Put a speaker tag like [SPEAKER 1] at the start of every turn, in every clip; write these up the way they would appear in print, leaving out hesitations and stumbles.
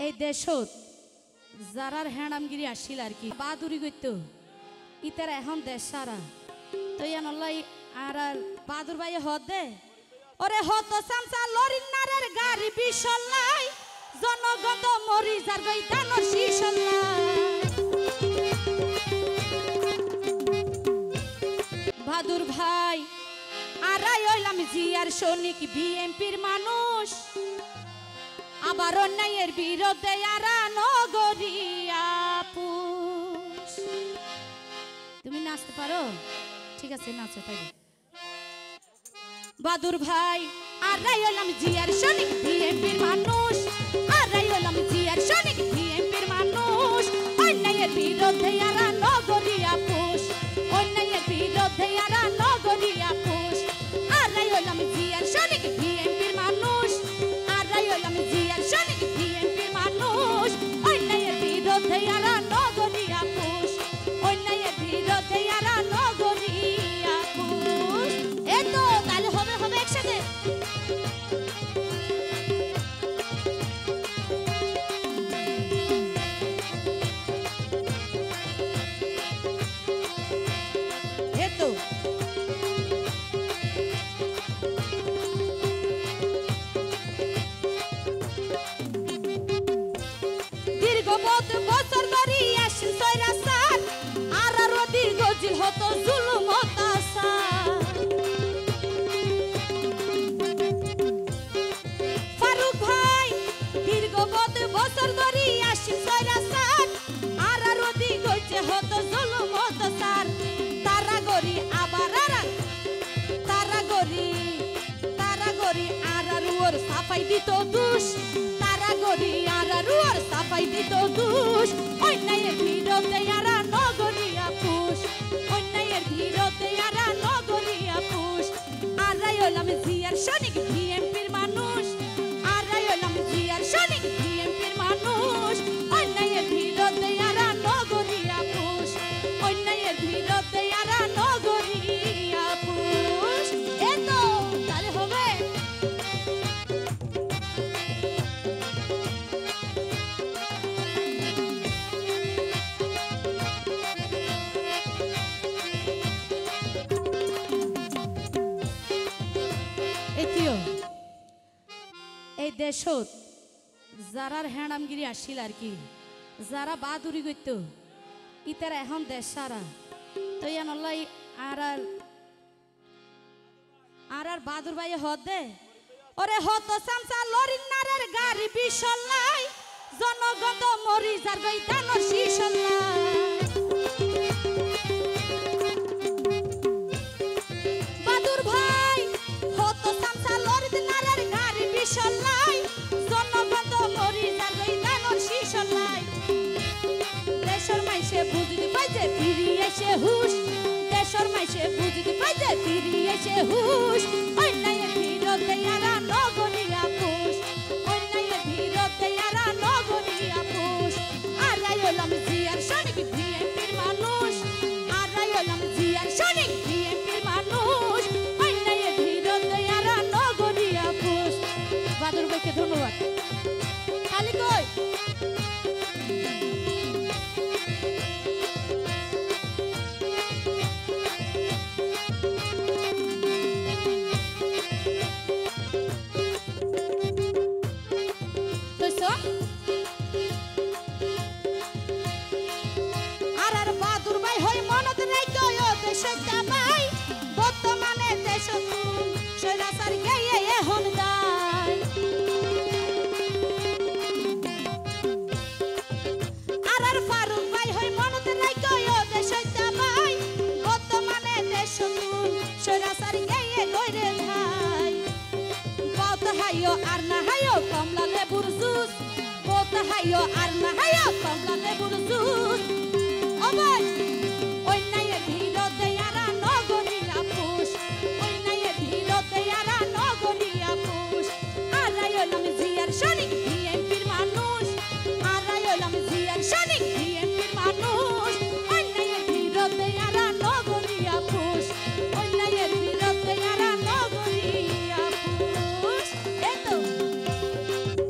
[SPEAKER 1] এই দেশত যারার হ্যাঁড়ামগিরি আসিল আর কি বাহাদুরি করত ইতারা এখন দেশ সারা তো ইয়ানল্লাই আর বাহাদুর ভাই হদ দে ওরে হত সামসা লরিন নারের গাড়ি বিশলাই জনগণ মরি যার গই দানর শিশলাই বাহাদুর ভাই আরাই হইলাম জিয়ার সৈনিক বিএমপির মানুষ আবার অন্যায়ের বিরুদ্ধে আরা নগরিয়া পুষ। তুমি নাচতে পারো? ঠিক আছে নাচো তাই। বাহাদুর ভাই আরাই হইলাম জিয়ার সৈনিক বিএমপির মানুষ আরাই হইলাম জিয়ার সৈনিক বিএমপির মানুষ অন্যায়ের বিরুদ্ধে আরা নগরিয়া পুষ অন্যায়ের বিরুদ্ধে আরা নগরিয়া পুষ আরাই হইলাম জিয়ার সৈনিক বিএমপির মানুষ আরাই হইলাম জিয়ার সৈনিক বিএমপির মানুষ অন্যায়ের বিরুদ্ধে আরা নগরিয়া পুষ অন্যায়ের বিরুদ্ধে আরা নগরিয়া পুষ। এই তো তাহলে হবে হবে একসাথে। বছর ধরে আসেন সয়রা সার আর আরো দীর্ঘজীল হতো জুলুম অত্যাচার ফারুক ভাই দীর্ঘ বছর ধরে আসেন সয়রা সার আর আরো দীর্ঘজীল হতো জুলুম অত্যাচার তারা গরি আবার তারা গরি আর ওর সাফাই দিত দুষ তারা গরি আর ওর সাফাই দিত দুষ অন্যায়ের বিরুদ্ধে আরা নগরিয়া পুষ অন্যায়ের বিরুদ্ধে আরা নগরিয়া পুষ আরাই হইলাম জিয়ার সৈনিক বিএমপির মানুষ আরাই হইলাম জিয়ার সৈনিক বিএমপির মানুষ অন্যায়ের বিরুদ্ধে আরা নগরিয়া পুষ অন্যায়ের বিরুদ্ধে আরা নগরিয়া পুষ। এই তো তাহলে হবে। এই দেশত যারার হ্যাঁড়ামগিরি আসিল আর কি যারা বাহাদুরি করত ইতারা এখন দেশ সারা তো ইয়ানল্লাই আর বাহাদুর ভাই হদ দে ওরে হত সামসা লরিন নারের গাড়ি বিশলাই জনগণ মরি যার গই দানর শিশলাই বাহাদুর ভাই হত সামসা লরিন নারের গাড়ি বিশলাই জনগণ মরি যার গই দানর শিশলাই দেশের মাইসে বুঝিতে পাইছে ফিরি এসে হুশ দেশের মাইসে বুঝিতে পাইছে ফিরি এসে হুশ অন্যায়ের বিরুদ্ধে আরা নগরিয়া পুষ অন্যায়ের বিরুদ্ধে আরা নগরিয়া পুষ আরাই হইলাম জিয়ার সৈনিক বিএমপির মানুষ আরাই হইলাম জিয়ার সৈনিক বিএমপির মানুষ অন্যায়ের বিরুদ্ধে আরা নগরিয়া পুষ। বাহাদুর ভাইকে ধন্যবাদ। খালি কই আর বাহাদুর ভাই হই মনত রাখো দেশে জামাই বর্তমানে দেশ সৈরাচার গেয়ে এখন দায় আর ফারুক ভাই হই মনত রাখো দেশে জামাই বর্তমানে দেশ সৈরাচার গেয়ে গইরে ভাই বহুত হাইও আর না হাইও কমলা লেবুর জুস বহুত হাইও আর না হাইও কমলা লেবুর জুস ও ভাই অন্যায়ের বিরুদ্ধে আরা নগরিয়া পুষ অন্যায়ের বিরুদ্ধে আরা নগরিয়া পুষ আরাই হইলাম জিয়ার সৈনিক বিএমপির মানুষ আরাই হইলাম জিয়ার সৈনিক বিএমপির মানুষ অন্যায়ের বিরুদ্ধে আরা নগরিয়া পুষ অন্যায়ের বিরুদ্ধে আরা নগরিয়া পুষ। এই তো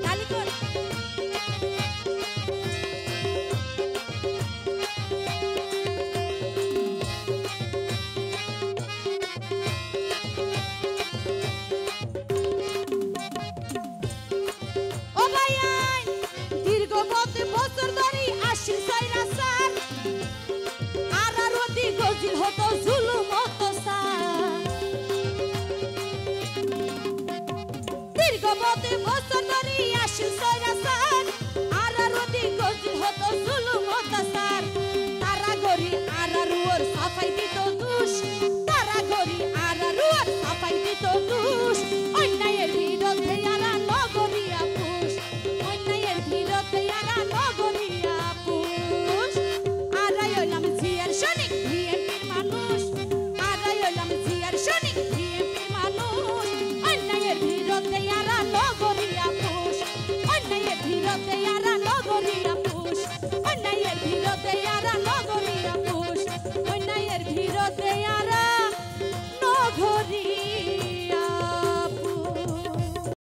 [SPEAKER 1] তালি কর পথে বছর ধরে আসিল সৈরাচার আর ওদিক গর্জিল হতো জুলুম অত্যাচার তারা গরি আর ওর সাফাই দিত দুষ তারা গরি আর ওর সাফাই দিত দুষ অন্যায়ের বিরুদ্ধে আরা নগরিয়া পুষ অন্যায়ের বিরুদ্ধে আরা নগরিয়া পুষ আরাই হইলাম জিয়ার সৈনিক বিএনপির মানুষ আরাই হইলাম জিয়ার সৈনিক বিএনপির মানুষ অন্যায়ের বিরুদ্ধে আরা নগরিয়া পুষ অন্যায়ের বিরুদ্ধে আরা নগরিয়া পুষ অন্যায়ের বিরুদ্ধে আরা নগরিয়া পুষ অন্যায়ের বিরুদ্ধে